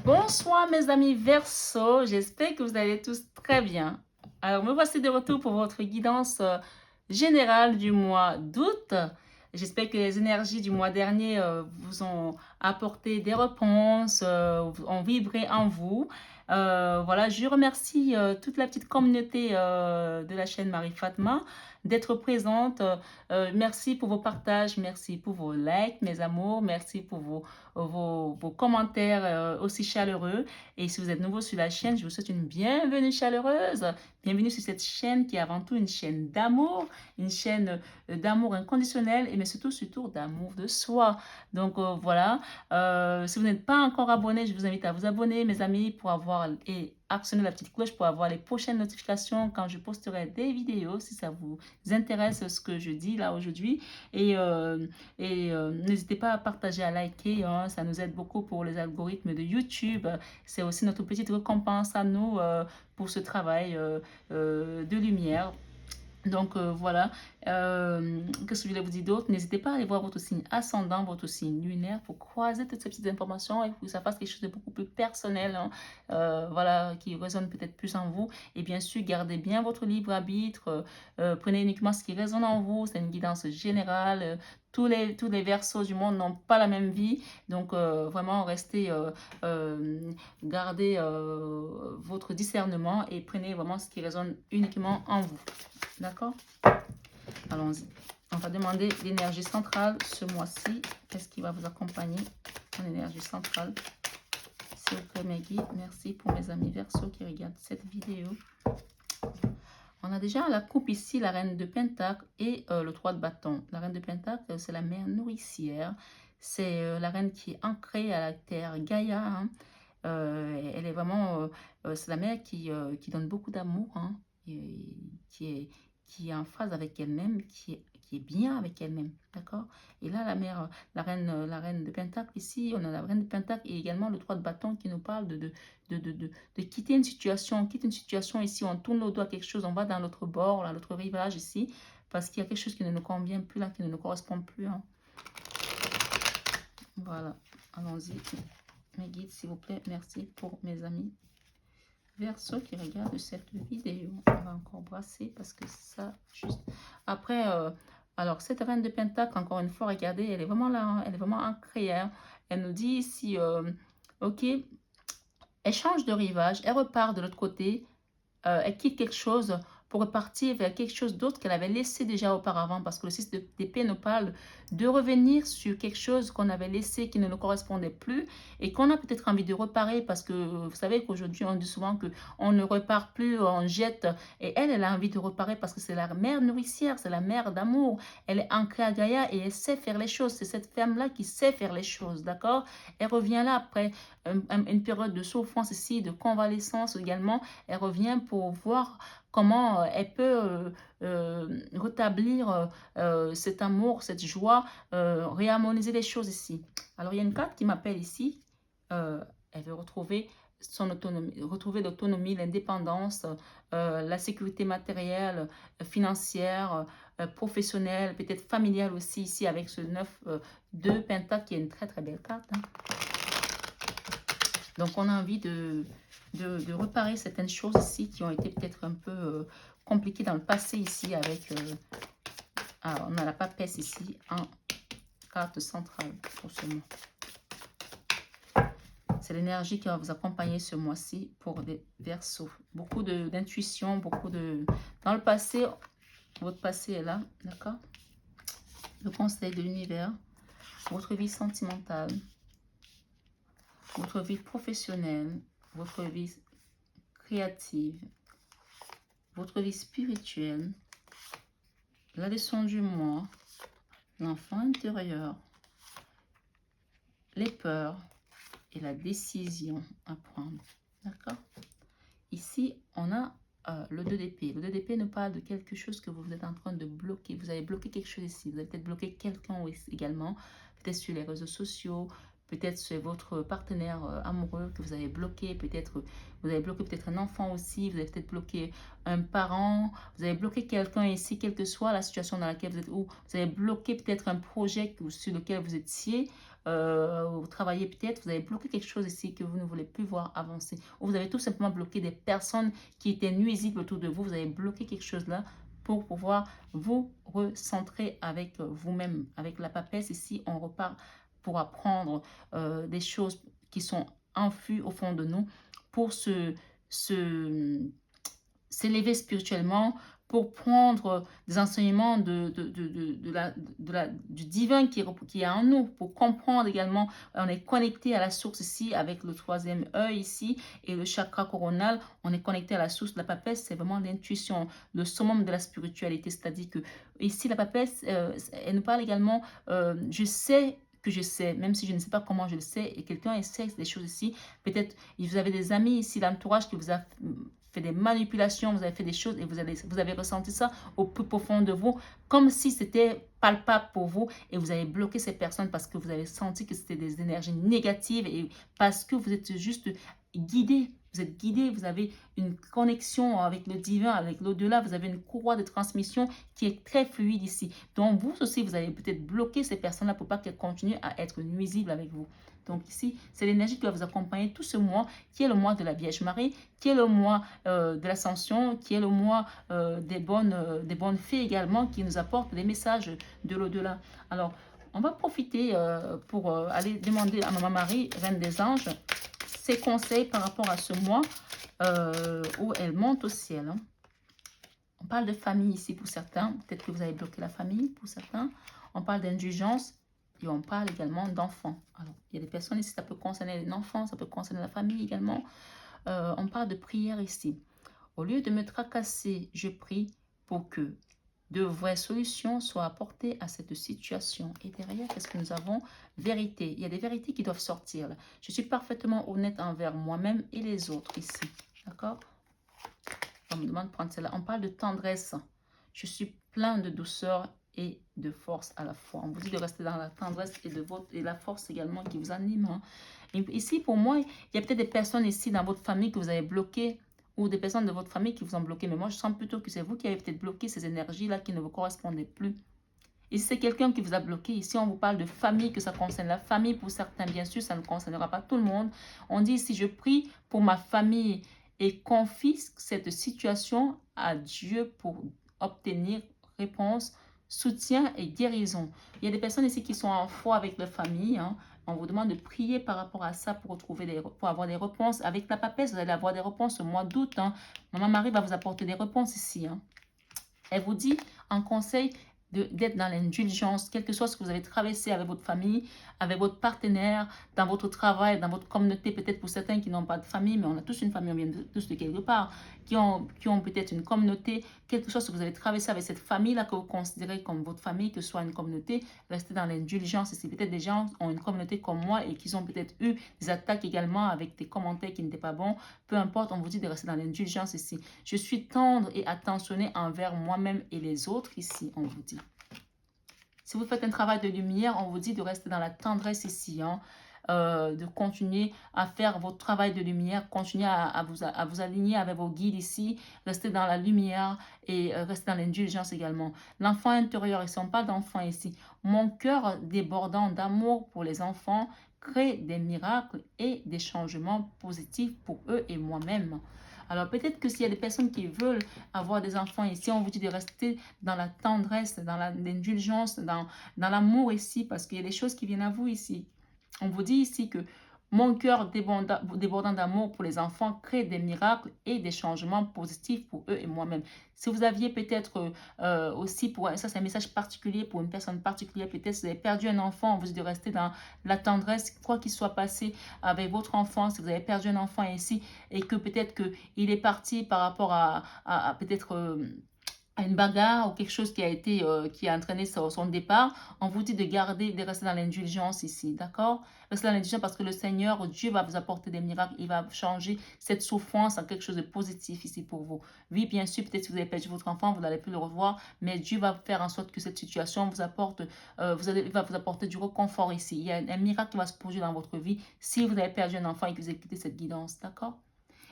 Bonsoir mes amis Verseau, j'espère que vous allez tous très bien. Alors me voici de retour pour votre guidance générale du mois d'août. J'espère que les énergies du mois dernier vous ont apporté des réponses, ont vibré en vous. Voilà, je remercie toute la petite communauté de la chaîne Marie Fatma d'être présente. Merci pour vos partages, merci pour vos likes, mes amours, merci pour vos commentaires aussi chaleureux. Et si vous êtes nouveau sur la chaîne, je vous souhaite une bienvenue chaleureuse. Bienvenue sur cette chaîne qui est avant tout une chaîne d'amour, une chaîne d'amour inconditionnel, mais surtout d'amour de soi. Donc voilà, si vous n'êtes pas encore abonné, je vous invite à vous abonner, mes amis, pour avoir et actionner la petite cloche pour avoir les prochaines notifications quand je posterai des vidéos, si ça vous intéresse ce que je dis là aujourd'hui. Et n'hésitez pas à partager, à liker, hein, ça nous aide beaucoup pour les algorithmes de YouTube. C'est aussi notre petite récompense à nous pour ce travail de lumière. Donc voilà, qu'est-ce que je voulais vous dire d'autre? N'hésitez pas à aller voir votre signe ascendant, votre signe lunaire pour croiser toutes ces petites informations et que ça fasse quelque chose de beaucoup plus personnel, hein, voilà, qui résonne peut-être plus en vous. Et bien sûr, gardez bien votre libre arbitre, prenez uniquement ce qui résonne en vous, c'est une guidance générale. Tous les versos du monde n'ont pas la même vie, donc vraiment restez, gardez votre discernement et prenez vraiment ce qui résonne uniquement en vous. D'accord? Allons-y. On va demander l'énergie centrale ce mois-ci. Qu'est-ce qui va vous accompagner en énergie centrale? S'il vous plaît, mes guides. Merci pour mes amis Verseau qui regardent cette vidéo. On a déjà la coupe ici, la reine de Pentacle et le 3 de bâton. La reine de Pentacle, c'est la mère nourricière. C'est la reine qui est ancrée à la terre Gaïa. Hein. Elle est vraiment... c'est la mère qui donne beaucoup d'amour. Hein, qui est en phase avec elle-même, qui est bien avec elle-même, d'accord? Et là, la reine de Pentacle, ici, on a la reine de Pentacle et également le 3 de bâton qui nous parle de quitter une situation. On quitte une situation ici, on tourne le dos à quelque chose, on va dans l'autre bord, là, l'autre rivage ici, parce qu'il y a quelque chose qui ne nous convient plus, là, qui ne nous correspond plus. Hein. Voilà, allons-y. Mes guides, s'il vous plaît, merci pour mes amis Verseau qui regarde cette vidéo. On va encore brasser parce que ça, juste... Après, alors, cette reine de Pentacle, encore une fois, regardez, elle est vraiment là, hein, elle est vraiment ancrée. Hein. Elle nous dit ici, ok, elle change de rivage, elle repart de l'autre côté, elle quitte quelque chose pour repartir vers quelque chose d'autre qu'elle avait laissé déjà auparavant, parce que le 6 d'épée nous parle de revenir sur quelque chose qu'on avait laissé qui ne nous correspondait plus et qu'on a peut-être envie de reparer, parce que vous savez qu'aujourd'hui on dit souvent qu'on ne repart plus, on jette, et elle a envie de reparer parce que c'est la mère nourricière, c'est la mère d'amour, elle est ancrée à Gaïa et elle sait faire les choses, c'est cette femme-là qui sait faire les choses, d'accord? Elle revient là après une période de souffrance ici, de convalescence également, elle revient pour voir comment elle peut rétablir cet amour, cette joie, réharmoniser les choses ici. Alors, il y a une carte qui m'appelle ici. Elle veut retrouver son autonomie, retrouver l'autonomie, l'indépendance, la sécurité matérielle, financière, professionnelle, peut-être familiale aussi ici avec ce 9 de Pentacle qui est une très très belle carte. Hein. Donc, on a envie de réparer certaines choses ici qui ont été peut-être un peu compliquées dans le passé ici avec... alors, on a la papesse ici en carte centrale pour ce mois. C'est l'énergie qui va vous accompagner ce mois-ci pour des Verseaux. Beaucoup d'intuition, beaucoup de... Dans le passé, votre passé est là, d'accord? Le conseil de l'univers, votre vie sentimentale, votre vie professionnelle, votre vie créative, votre vie spirituelle, la leçon du mois, l'enfant intérieur, les peurs et la décision à prendre. D'accord? Ici, on a le 2 d'épée. Le 2 d'épée nous parle de quelque chose que vous êtes en train de bloquer. Vous avez bloqué quelque chose ici. Vous avez peut-être bloqué quelqu'un également, peut-être sur les réseaux sociaux, peut-être c'est votre partenaire amoureux que vous avez bloqué, peut-être vous avez bloqué peut-être un enfant aussi, vous avez peut-être bloqué un parent, vous avez bloqué quelqu'un ici, quelle que soit la situation dans laquelle vous êtes, ou vous avez bloqué peut-être un projet sur lequel vous étiez, vous travaillez peut-être, vous avez bloqué quelque chose ici que vous ne voulez plus voir avancer. Ou vous avez tout simplement bloqué des personnes qui étaient nuisibles autour de vous. Vous avez bloqué quelque chose là pour pouvoir vous recentrer avec vous-même. Avec la papesse ici, on repart pour apprendre des choses qui sont enfuies au fond de nous pour s'élever spirituellement, pour prendre des enseignements du divin qui est en nous, pour comprendre également, on est connecté à la source ici avec le troisième œil ici et le chakra coronal, on est connecté à la source de la papesse, c'est vraiment l'intuition, le summum de la spiritualité, c'est-à-dire que ici la papesse, elle nous parle également, je sais que je sais, même si je ne sais pas comment je le sais, et quelqu'un essaie des choses ici, peut-être vous avez des amis ici, l'entourage qui vous a fait des manipulations, vous avez fait des choses et vous avez ressenti ça au plus profond de vous, comme si c'était palpable pour vous et vous avez bloqué ces personnes parce que vous avez senti que c'était des énergies négatives et parce que vous êtes juste guidé. Vous êtes guidé, vous avez une connexion avec le divin, avec l'au-delà, vous avez une courroie de transmission qui est très fluide ici. Donc vous aussi, vous avez peut-être bloqué ces personnes-là pour pas qu'elles continuent à être nuisibles avec vous. Donc ici, c'est l'énergie qui va vous accompagner tout ce mois, qui est le mois de la Vierge Marie, qui est le mois de l'Ascension, qui est le mois des bonnes fées également, qui nous apportent des messages de l'au-delà. Alors, on va profiter pour aller demander à Maman Marie, Reine des Anges, ses conseils par rapport à ce mois où elle monte au ciel. Hein. On parle de famille ici pour certains. Peut-être que vous avez bloqué la famille pour certains. On parle d'indulgence. Et on parle également d'enfants. Alors, il y a des personnes ici, ça peut concerner les enfants, ça peut concerner la famille également. On parle de prière ici. Au lieu de me tracasser, je prie pour que de vraies solutions soient apportées à cette situation. Et derrière, qu'est-ce que nous avons? Vérité. Il y a des vérités qui doivent sortir. Là. Je suis parfaitement honnête envers moi-même et les autres ici. D'accord? On me demande de prendre celle-là. On parle de tendresse. Je suis plein de douceur et de force à la fois. On vous dit de rester dans la tendresse et la force également qui vous anime. Hein. Et ici, pour moi, il y a peut-être des personnes ici dans votre famille que vous avez bloquées ou des personnes de votre famille qui vous ont bloqué. Mais moi, je sens plutôt que c'est vous qui avez peut-être bloqué ces énergies-là qui ne vous correspondaient plus. Et si c'est quelqu'un qui vous a bloqué, ici on vous parle de famille, que ça concerne la famille. Pour certains, bien sûr, ça ne concernera pas tout le monde. On dit ici, je prie pour ma famille et confie cette situation à Dieu pour obtenir réponse, soutien et guérison. Il y a des personnes ici qui sont en foi avec leur famille. Hein. On vous demande de prier par rapport à ça pour avoir des réponses. Avec la papesse, vous allez avoir des réponses au mois d'août. Hein. Maman Marie va vous apporter des réponses ici. Hein. Elle vous dit en conseil d'être dans l'indulgence, quel que soit ce que vous avez traversé avec votre famille, avec votre partenaire, dans votre travail, dans votre communauté, peut-être pour certains qui n'ont pas de famille, mais on a tous une famille, on vient tous de quelque part, qui ont peut-être une communauté, quelque chose que vous avez traversé avec cette famille-là que vous considérez comme votre famille, que ce soit une communauté, restez dans l'indulgence. Et si peut-être des gens ont une communauté comme moi et qu'ils ont peut-être eu des attaques également avec des commentaires qui n'étaient pas bons, peu importe, on vous dit de rester dans l'indulgence ici. Je suis tendre et attentionné envers moi-même et les autres ici, on vous dit. Si vous faites un travail de lumière, on vous dit de rester dans la tendresse ici, hein, de continuer à faire votre travail de lumière, continuer à vous aligner avec vos guides ici, rester dans la lumière et rester dans l'indulgence également. L'enfant intérieur, ici on parle d'enfant ici. Mon cœur débordant d'amour pour les enfants crée des miracles et des changements positifs pour eux et moi-même. Alors peut-être que s'il y a des personnes qui veulent avoir des enfants ici, on vous dit de rester dans la tendresse, dans l'indulgence, dans l'amour ici, parce qu'il y a des choses qui viennent à vous ici. On vous dit ici que mon cœur débordant d'amour pour les enfants crée des miracles et des changements positifs pour eux et moi-même. Si vous aviez peut-être aussi, ça c'est un message particulier pour une personne particulière, peut-être si vous avez perdu un enfant, on vous dit de rester dans la tendresse, quoi qu'il soit passé avec votre enfant, si vous avez perdu un enfant ici et que peut-être qu'il est parti par rapport à peut-être à une bagarre ou quelque chose qui a entraîné son départ, on vous dit de rester dans l'indulgence ici, d'accord? Restez dans l'indulgence parce que le Seigneur, Dieu va vous apporter des miracles, il va changer cette souffrance en quelque chose de positif ici pour vous. Oui, bien sûr, peut-être si vous avez perdu votre enfant, vous n'allez plus le revoir, mais Dieu va faire en sorte que cette situation vous apporte, va vous apporter du réconfort ici. Il y a un miracle qui va se produire dans votre vie si vous avez perdu un enfant et que vous écoutez cette guidance, d'accord?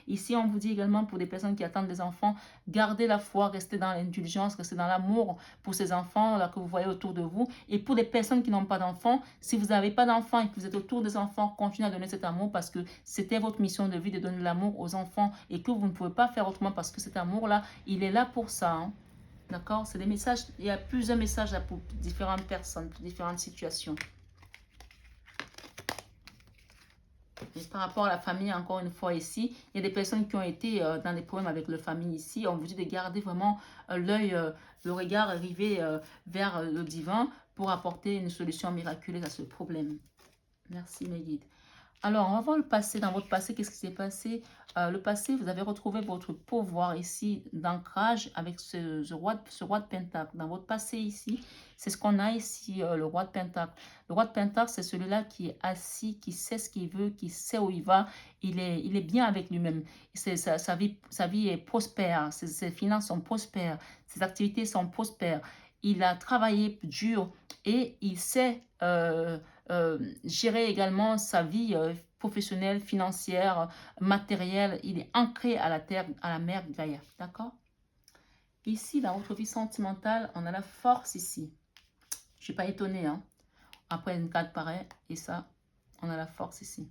Ici, on vous dit également pour des personnes qui attendent des enfants, gardez la foi, restez dans l'indulgence, restez dans l'amour pour ces enfants-là que vous voyez autour de vous. Et pour les personnes qui n'ont pas d'enfants, si vous n'avez pas d'enfants et que vous êtes autour des enfants, continuez à donner cet amour parce que c'était votre mission de vie de donner l'amour aux enfants et que vous ne pouvez pas faire autrement parce que cet amour-là, il est là pour ça. Hein. D'accord? C'est des messages, il y a plusieurs messages là pour différentes personnes, pour différentes situations. Et par rapport à la famille, encore une fois ici, il y a des personnes qui ont été dans des problèmes avec leur famille ici. On vous dit de garder vraiment l'œil, le regard rivé vers le divin pour apporter une solution miraculeuse à ce problème. Merci mes guides. Alors, on va voir le passé. Dans votre passé, qu'est-ce qui s'est passé? Le passé, vous avez retrouvé votre pouvoir ici d'ancrage avec ce roi de Pentacle. Dans votre passé ici, c'est ce qu'on a ici, le roi de Pentacle. Le roi de Pentacle, c'est celui-là qui est assis, qui sait ce qu'il veut, qui sait où il va. Il est bien avec lui-même. Sa vie est prospère. Ses finances sont prospères. Ses activités sont prospères. Il a travaillé dur et il sait... gérer également sa vie professionnelle, financière, matérielle. Il est ancré à la terre, à la mer Gaïa. D'accord? Ici, dans votre vie sentimentale, on a la force ici. Je ne suis pas étonnée. Hein? Après une carte pareille, et ça, on a la force ici.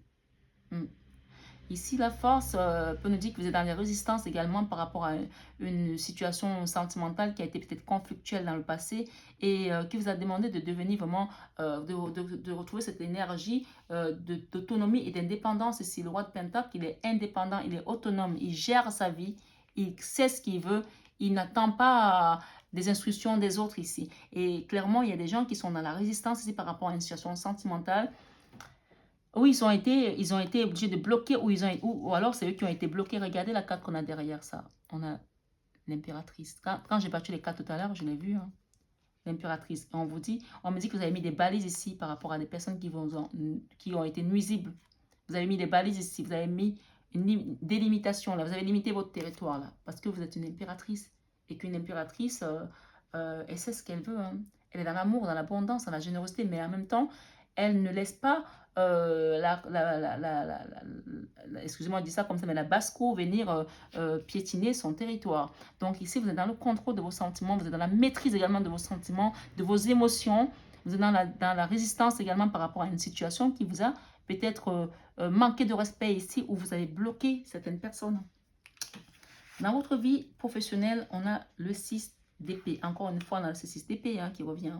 Ici, la force peut nous dire que vous êtes dans les résistances également par rapport à une situation sentimentale qui a été peut-être conflictuelle dans le passé et qui vous a demandé de devenir vraiment, de retrouver cette énergie d'autonomie et d'indépendance. Ici, le roi de Pentacle, il est indépendant, il est autonome, il gère sa vie, il sait ce qu'il veut, il n'attend pas des instructions des autres ici. Et clairement, il y a des gens qui sont dans la résistance ici par rapport à une situation sentimentale. Oui, ils ont été obligés de bloquer ou alors c'est eux qui ont été bloqués. Regardez la carte qu'on a derrière ça. On a l'impératrice. Quand j'ai battu les cartes tout à l'heure, je l'ai vu. Hein, l'impératrice. On me dit que vous avez mis des balises ici par rapport à des personnes qui ont été nuisibles. Vous avez mis des balises ici. Vous avez mis une délimitation là. Vous avez limité votre territoire là. Parce que vous êtes une impératrice. Et qu'une impératrice, elle sait ce qu'elle veut. Hein. Elle est dans l'amour, dans l'abondance, dans la générosité. Mais en même temps, elle ne laisse pas excusez-moi de dire ça comme ça, mais la basse-cour venir piétiner son territoire. Donc ici, vous êtes dans le contrôle de vos sentiments, vous êtes dans la maîtrise également de vos sentiments, de vos émotions, vous êtes dans la résistance également par rapport à une situation qui vous a peut-être manqué de respect ici, où vous avez bloqué certaines personnes. Dans votre vie professionnelle, on a le 6 d'épée. Encore une fois, on a le 6 d'épée hein, qui revient.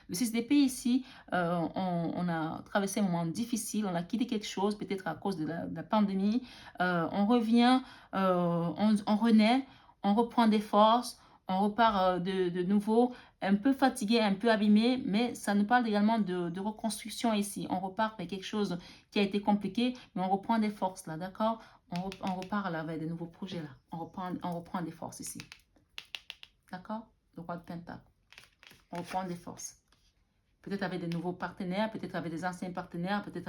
Le 6 d'épée ici, on a traversé un moment difficile, on a quitté quelque chose, peut-être à cause de la pandémie. On revient, on renaît, on reprend des forces, on repart de nouveau, un peu fatigué, un peu abîmé, mais ça nous parle également de reconstruction ici. On repart avec quelque chose qui a été compliqué, mais on reprend des forces là, d'accord? On repart là avec de nouveaux projets là. On reprend des forces ici. D'accord? Le roi de Pentacle. On reprend des forces. Peut-être avec des nouveaux partenaires, peut-être avec des anciens partenaires, peut-être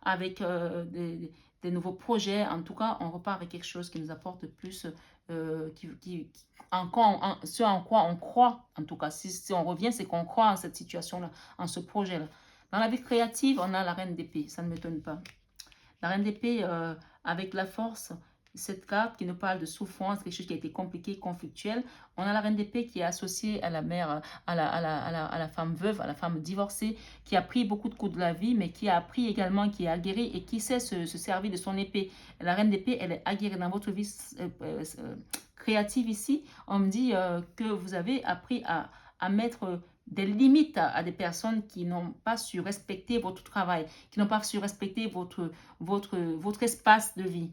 avec des nouveaux projets. En tout cas, on repart avec quelque chose qui nous apporte plus, ce en quoi on croit. En tout cas, si on revient, c'est qu'on croit en cette situation-là, en ce projet-là. Dans la vie créative, on a la reine d'épée. Ça ne m'étonne pas. La reine d'épée, avec la force, cette carte qui nous parle de souffrance, quelque chose qui a été compliqué, conflictuel. On a la reine d'épée qui est associée à la mère, à la femme veuve, à la femme divorcée, qui a pris beaucoup de coups de la vie, mais qui a appris également, qui est aguerrie et qui sait se servir de son épée. La reine d'épée, elle est aguerrie dans votre vie créative ici. On me dit que vous avez appris à mettre des limites à des personnes qui n'ont pas su respecter votre travail, qui n'ont pas su respecter votre espace de vie,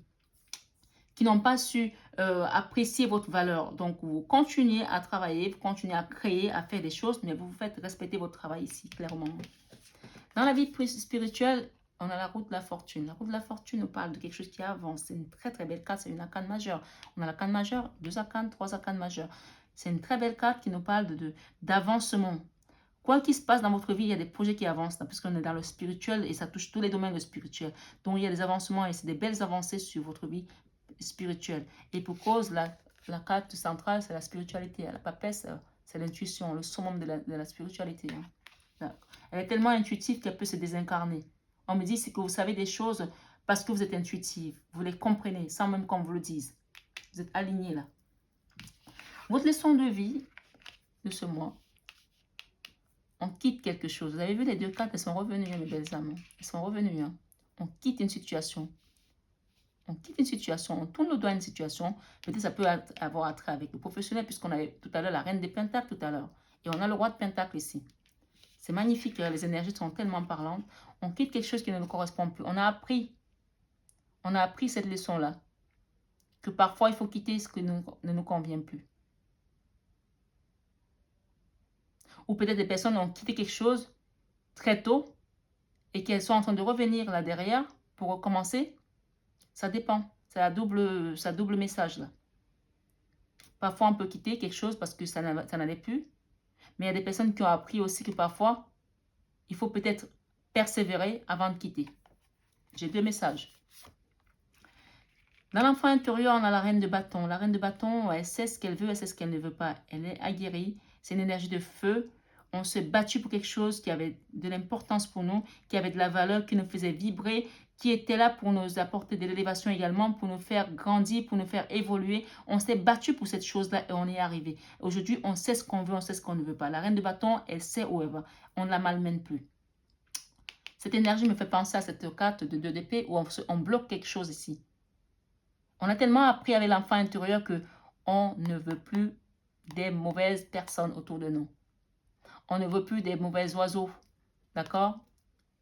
qui n'ont pas su apprécier votre valeur. Donc, vous continuez à travailler, vous continuez à créer, à faire des choses, mais vous faites respecter votre travail ici, clairement. Dans la vie spirituelle, on a la route de la fortune. La route de la fortune nous parle de quelque chose qui avance. C'est une très très belle carte, c'est une arcane majeure. On a l'arcane majeure, 2 arcanes, 3 arcanes majeures. C'est une très belle carte qui nous parle d'avancement. Quoi qu'il se passe dans votre vie, il y a des projets qui avancent, puisqu'on est dans le spirituel et ça touche tous les domaines de spirituel. Donc, il y a des avancements et c'est des belles avancées sur votre vie spirituelle. Et pour cause, la carte centrale, c'est la spiritualité. La papesse, c'est l'intuition, le summum de la spiritualité. Hein. Elle est tellement intuitive qu'elle peut se désincarner. On me dit que vous savez des choses Parce que vous êtes intuitive. Vous les comprenez sans même qu'on vous le dise. Vous êtes aligné là. Votre leçon de vie de ce mois. On quitte quelque chose. Vous avez vu les deux cartes, elles sont revenues, mes belles âmes. Elles sont revenues. Hein. On quitte une situation. On quitte une situation, on tourne le doigt à une situation. Peut-être ça peut avoir attrait avec le professionnel, puisqu'on avait tout à l'heure la reine des pentacles tout à l'heure. Et on a le roi de pentacles ici. C'est magnifique, les énergies sont tellement parlantes. On quitte quelque chose qui ne nous correspond plus. On a appris cette leçon-là. Que parfois, il faut quitter ce qui ne nous convient plus. Ou peut-être des personnes ont quitté quelque chose très tôt et qu'elles sont en train de revenir là derrière pour recommencer. Ça dépend. C'est un double message là. Parfois, on peut quitter quelque chose parce que ça n'allait plus. Mais il y a des personnes qui ont appris aussi que parfois, il faut peut-être persévérer avant de quitter. J'ai deux messages. Dans l'enfant intérieur, on a la reine de bâton. La reine de bâton, elle sait ce qu'elle veut, elle sait ce qu'elle ne veut pas. Elle est aguerrie. C'est une énergie de feu. On s'est battu pour quelque chose qui avait de l'importance pour nous, qui avait de la valeur, qui nous faisait vibrer, qui était là pour nous apporter de l'élévation également, pour nous faire grandir, pour nous faire évoluer. On s'est battu pour cette chose-là et on y est arrivé. Aujourd'hui, on sait ce qu'on veut, on sait ce qu'on ne veut pas. La reine de bâton, elle sait où elle va. On ne la malmène plus. Cette énergie me fait penser à cette carte de 2 d'épée où on bloque quelque chose ici. On a tellement appris avec l'enfant intérieur que on ne veut plus des mauvaises personnes autour de nous. On ne veut plus des mauvais oiseaux, d'accord?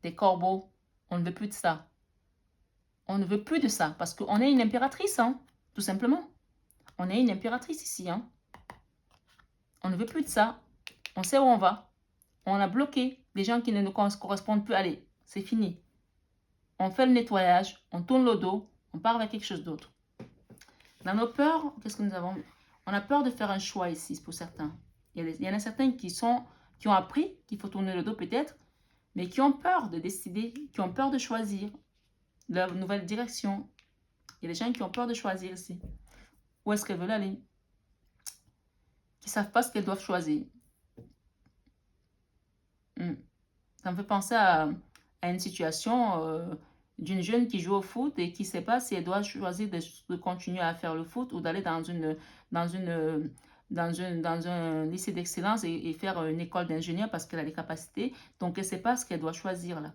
Des corbeaux. On ne veut plus de ça. On ne veut plus de ça parce qu'on est une impératrice, hein, tout simplement. On est une impératrice ici. Hein. On ne veut plus de ça. On sait où on va. On a bloqué des gens qui ne nous correspondent plus. Allez, c'est fini. On fait le nettoyage, on tourne le dos, on part vers quelque chose d'autre. Dans nos peurs, qu'est-ce que nous avons? On a peur de faire un choix ici pour certains. Il y en a certains qui ont appris qu'il faut tourner le dos peut-être, mais qui ont peur de décider, qui ont peur de choisir leur nouvelle direction. Il y a des gens qui ont peur de choisir ici. Où est-ce qu'elles veulent aller? Qui ne savent pas ce qu'elles doivent choisir. Ça me fait penser à une situation d'une jeune qui joue au foot et qui ne sait pas si elle doit choisir de continuer à faire le foot ou d'aller dans un lycée d'excellence et faire une école d'ingénieur parce qu'elle a des capacités. Donc, elle ne sait pas ce qu'elle doit choisir là.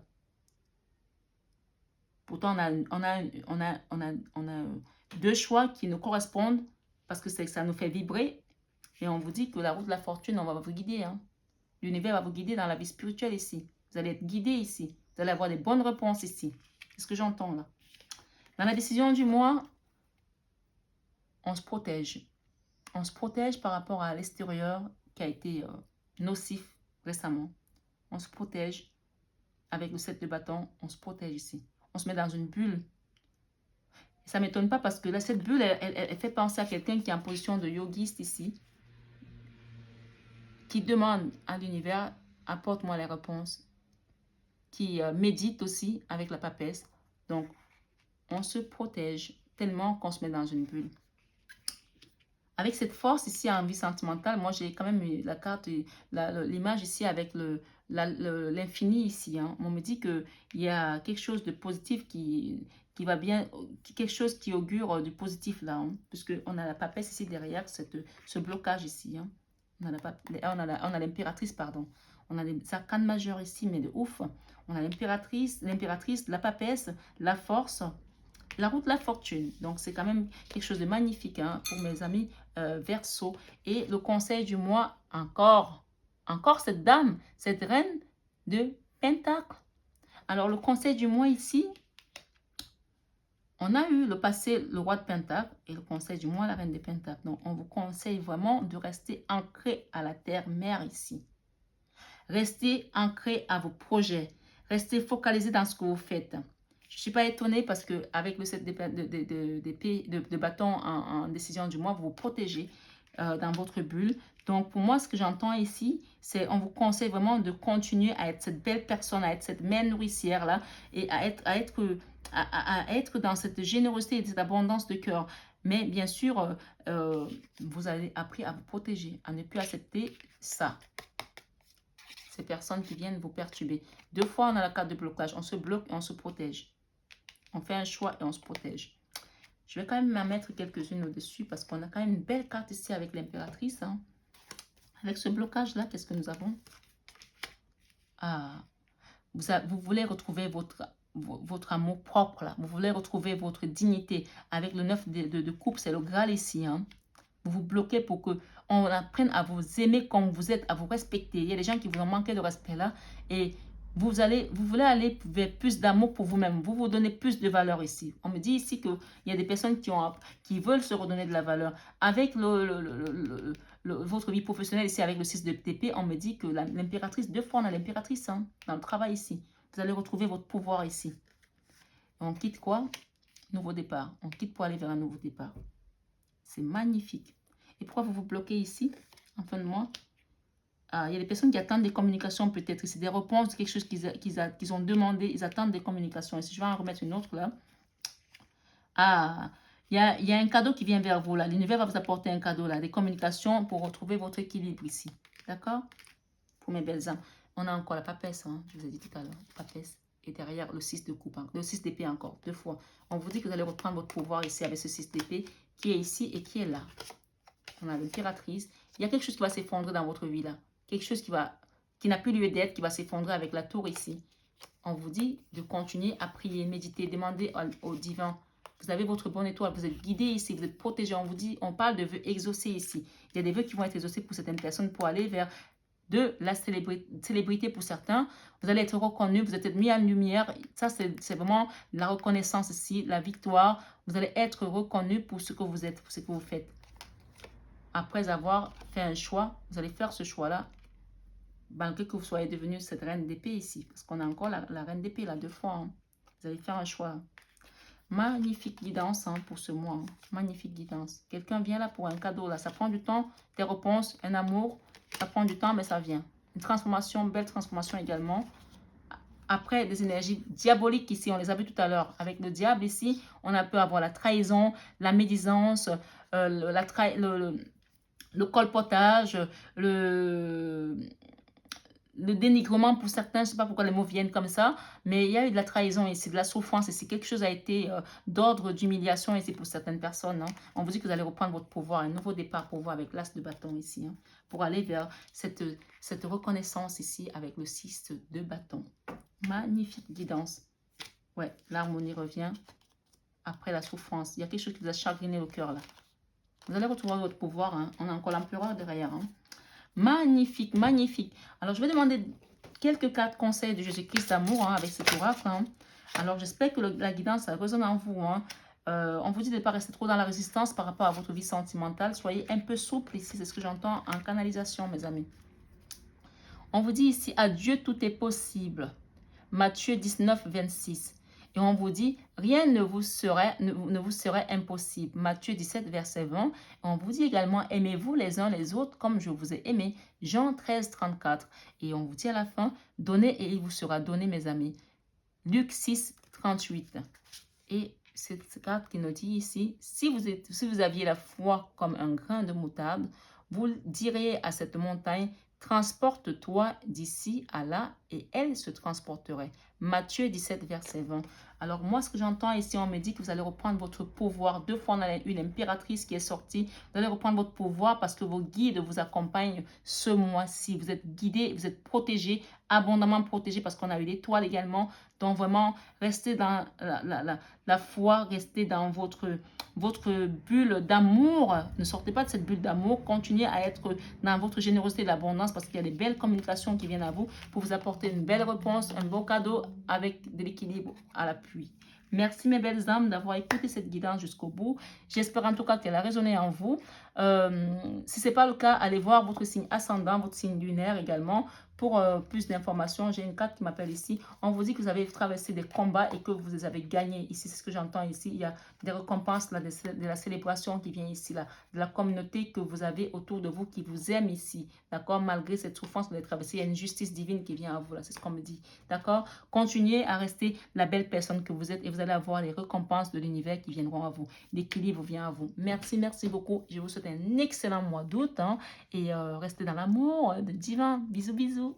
Pourtant, on a deux choix qui nous correspondent parce que ça nous fait vibrer. Et on vous dit que la route de la fortune, on va vous guider. Hein. L'univers va vous guider dans la vie spirituelle ici. Vous allez être guidé ici. Vous allez avoir des bonnes réponses ici. C'est ce que j'entends là. Dans la décision du mois, on se protège. On se protège par rapport à l'extérieur qui a été nocif récemment. On se protège avec le 7 de bâton. On se protège ici. On se met dans une bulle. Et ça ne m'étonne pas parce que là, cette bulle, elle fait penser à quelqu'un qui est en position de yogiste ici, qui demande à l'univers, apporte-moi les réponses, qui médite aussi avec la papesse. Donc, on se protège tellement qu'on se met dans une bulle. Avec cette force ici en vie sentimentale, moi j'ai quand même eu la carte, l'image ici avec l'infini ici. Hein. On me dit qu'il y a quelque chose de positif qui va bien, quelque chose qui augure du positif là. Hein, puisqu'on a la papesse ici derrière, ce blocage ici. Hein. On a l'impératrice, pardon. On a les arcanes majeures ici, mais de ouf. On a l'impératrice, la papesse, la force. La route de la fortune, donc c'est quand même quelque chose de magnifique hein, pour mes amis Verseau. Et le conseil du mois, encore cette dame, cette reine de Pentacle. Alors le conseil du mois ici, on a eu le passé le roi de Pentacle et le conseil du mois la reine de Pentacle. Donc on vous conseille vraiment de rester ancré à la terre-mère ici. Restez ancré à vos projets. Restez focalisé dans ce que vous faites. Je ne suis pas étonnée parce qu'avec le 7 de bâton en décision du mois, vous vous protégez dans votre bulle. Donc, pour moi, ce que j'entends ici, c'est on vous conseille vraiment de continuer à être cette belle personne, à être cette mère nourricière-là et à être dans cette générosité et cette abondance de cœur. Mais bien sûr, vous avez appris à vous protéger, à ne plus accepter ça. Ces personnes qui viennent vous perturber. 2 fois, on a la carte de blocage. On se bloque et on se protège. On fait un choix et on se protège. Je vais quand même en mettre quelques-unes au-dessus parce qu'on a quand même une belle carte ici avec l'impératrice. Hein. Avec ce blocage-là, qu'est-ce que nous avons? Ah, vous voulez retrouver votre amour propre, là. Vous voulez retrouver votre dignité. Avec le 9 de coupe, c'est le Graal ici. Hein. Vous vous bloquez pour que on apprenne à vous aimer comme vous êtes, à vous respecter. Il y a des gens qui vous ont manqué de respect là. Et vous voulez aller vers plus d'amour pour vous-même. Vous vous donnez plus de valeur ici. On me dit ici qu'il y a des personnes qui veulent se redonner de la valeur. Avec votre vie professionnelle ici, avec le 6 de TP, on me dit que l'impératrice, 2 fois on a l'impératrice hein, dans le travail ici. Vous allez retrouver votre pouvoir ici. On quitte quoi? Nouveau départ. On quitte pour aller vers un nouveau départ. C'est magnifique. Et pourquoi vous vous bloquez ici, en fin de mois? Ah, il y a des personnes qui attendent des communications peut-être ici, des réponses de quelque chose qu'ils ont demandé. Ils attendent des communications ici. Je vais en remettre une autre là. Ah, il y a un cadeau qui vient vers vous là. L'univers va vous apporter un cadeau là, des communications pour retrouver votre équilibre ici. D'accord? Pour mes belles âmes. On a encore la papesse, hein, je vous ai dit tout à l'heure. Papesse. Et derrière le 6 de coupe, hein, le 6 d'épée encore, 2 fois. On vous dit que vous allez reprendre votre pouvoir ici avec ce 6 d'épée qui est ici et qui est là. On a l'impératrice. Il y a quelque chose qui va s'effondrer dans votre vie là. Quelque chose qui n'a plus lieu d'être, qui va s'effondrer avec la tour ici. On vous dit de continuer à prier, méditer, demander au divin. Vous avez votre bonne étoile, vous êtes guidé ici, vous êtes protégé. On vous dit, on parle de vœux exaucés ici. Il y a des vœux qui vont être exaucés pour certaines personnes pour aller vers de la célébrité pour certains. Vous allez être reconnu, vous êtes mis en lumière. Ça, c'est vraiment la reconnaissance ici, la victoire. Vous allez être reconnu pour ce que vous êtes, pour ce que vous faites. Après avoir fait un choix, vous allez faire ce choix-là, malgré que vous soyez devenu cette reine d'épée ici. Parce qu'on a encore la reine d'épée là, 2 fois. Hein. Vous allez faire un choix. Magnifique guidance hein, pour ce mois. Hein. Magnifique guidance. Quelqu'un vient là pour un cadeau. Là. Ça prend du temps, des réponses, un amour. Ça prend du temps, mais ça vient. Une transformation, belle transformation également. Après, des énergies diaboliques ici, on les a vues tout à l'heure. Avec le diable ici, on a pu avoir la trahison, la médisance, le colpotage, le dénigrement pour certains, je ne sais pas pourquoi les mots viennent comme ça, mais il y a eu de la trahison ici, de la souffrance ici. Quelque chose a été d'ordre d'humiliation ici pour certaines personnes. Hein. On vous dit que vous allez reprendre votre pouvoir, un nouveau départ pour vous avec l'as de bâton ici, hein, pour aller vers cette reconnaissance ici avec le 6 de bâton. Magnifique guidance. Ouais, l'harmonie revient après la souffrance. Il y a quelque chose qui vous a chagriné au cœur là. Vous allez retrouver votre pouvoir. Hein. On a encore l'empereur derrière. Hein. Magnifique, magnifique. Alors, je vais demander quelques cartes conseils de Jésus-Christ d'amour hein, avec cet oracle. Hein. Alors, j'espère que la guidance ça résonne en vous. Hein. On vous dit de ne pas rester trop dans la résistance par rapport à votre vie sentimentale. Soyez un peu souple ici. C'est ce que j'entends en canalisation, mes amis. On vous dit ici, à Dieu, tout est possible. Matthieu 19, 26. Et on vous dit, rien ne vous serait impossible. Matthieu 17, verset 20. Et on vous dit également, aimez-vous les uns les autres comme je vous ai aimé. Jean 13, 34. Et on vous dit à la fin, donnez et il vous sera donné, mes amis. Luc 6, 38. Et cette carte qui nous dit ici, si vous aviez la foi comme un grain de moutarde, vous diriez à cette montagne, transporte-toi d'ici à là et elle se transporterait. Matthieu 17, verset 20. Alors moi, ce que j'entends ici, on me dit que vous allez reprendre votre pouvoir. 2 fois, on a une impératrice qui est sortie. Vous allez reprendre votre pouvoir parce que vos guides vous accompagnent ce mois-ci. Vous êtes guidés, vous êtes protégés, abondamment protégés parce qu'on a eu l'étoile également. Donc vraiment, restez dans la foi, restez dans votre bulle d'amour. Ne sortez pas de cette bulle d'amour. Continuez à être dans votre générosité et l'abondance parce qu'il y a des belles communications qui viennent à vous pour vous apporter une belle réponse, un beau cadeau avec de l'équilibre à l'appui. Merci mes belles âmes d'avoir écouté cette guidance jusqu'au bout. J'espère en tout cas qu'elle a résonné en vous. Si ce n'est pas le cas, allez voir votre signe ascendant, votre signe lunaire également. Pour plus d'informations, j'ai une carte qui m'appelle ici. On vous dit que vous avez traversé des combats et que vous les avez gagnés ici. C'est ce que j'entends ici. Il y a des récompenses, là, de la célébration qui vient ici, là, de la communauté que vous avez autour de vous qui vous aime ici. D'accord? Malgré cette souffrance que vous avez traversée, il y a une justice divine qui vient à vous. C'est ce qu'on me dit. D'accord? Continuez à rester la belle personne que vous êtes et vous allez avoir les récompenses de l'univers qui viendront à vous. L'équilibre vient à vous. Merci, merci beaucoup. Je vous souhaite un excellent mois d'août hein, et restez dans l'amour de divin. Bisous, bisous.